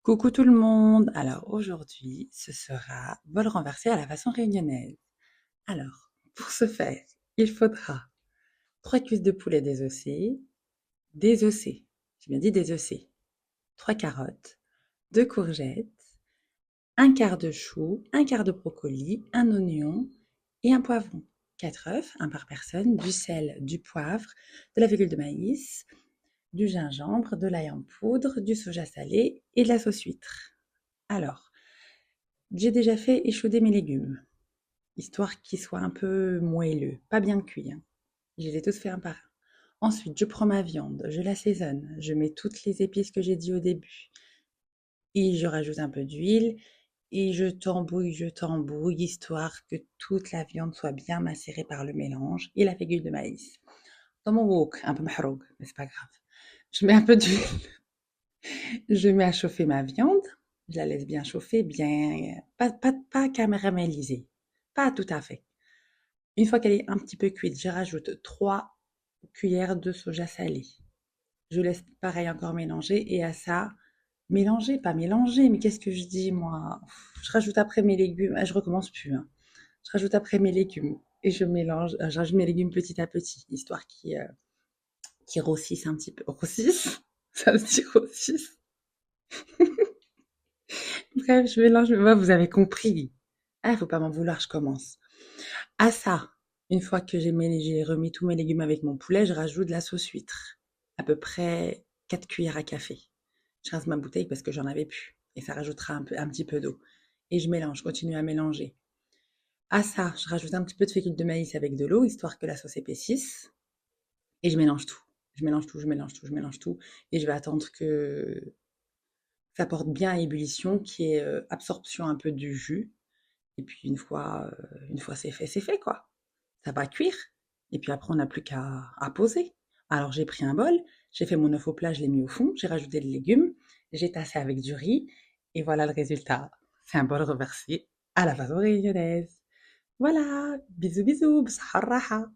Coucou tout le monde! Alors aujourd'hui, ce sera bol renversé à la façon réunionnaise. Alors, pour ce faire, il faudra 3 cuisses de poulet désossées, j'ai bien dit désossées, 3 carottes, 2 courgettes, un quart de chou, un quart de brocoli, un oignon et un poivron, 4 œufs, un par personne, du sel, du poivre, de la fécule de maïs, du gingembre, de l'ail en poudre, du soja salé et de la sauce huître. Alors, j'ai déjà fait échauder mes légumes, histoire qu'ils soient un peu moelleux, pas bien cuits, hein. Je les ai tous fait un par un. Ensuite, je prends ma viande, je l'assaisonne, je mets toutes les épices que j'ai dit au début et je rajoute un peu d'huile et je tambouille, histoire que toute la viande soit bien macérée par le mélange et la fécule de maïs. Dans mon wok, un peu mahroug, mais c'est pas grave. Je mets un peu d'huile, je mets à chauffer ma viande, je la laisse bien chauffer, bien, pas caramélisée, pas tout à fait. Une fois qu'elle est un petit peu cuite, je rajoute 3 cuillères de soja salé. Je laisse pareil encore mélanger et à ça, mélanger, pas mélanger, mais qu'est-ce que je dis moi? Je rajoute après mes légumes, je recommence plus, hein. Je rajoute après mes légumes et je mélange, je rajoute mes légumes petit à petit, histoire qu'ils rossissent un petit peu. Rossissent? Ça se dit rossissent? Bref, je mélange, ouais, vous avez compris. Ah, faut pas m'en vouloir, je commence. À ça, une fois que j'ai remis tous mes légumes avec mon poulet, je rajoute de la sauce huître. À peu près 4 cuillères à café. Je rince ma bouteille parce que j'en avais plus. Et ça rajoutera un petit peu d'eau. Et je mélange, je continue à mélanger. À ça, je rajoute un petit peu de fécule de maïs avec de l'eau, histoire que la sauce épaississe. Et je mélange tout. Je mélange tout, je mélange tout, je mélange tout. Et je vais attendre que ça porte bien à ébullition, qu'il y ait absorption un peu du jus. Et puis une fois c'est fait quoi. Ça va cuire. Et puis après, on n'a plus qu'à poser. Alors j'ai pris un bol, j'ai fait mon œuf au plat, je l'ai mis au fond, j'ai rajouté des légumes, j'ai tassé avec du riz, et voilà le résultat. C'est un bol reversé à la façon réunionnaise. Voilà, bisous bisous, bsahar raha.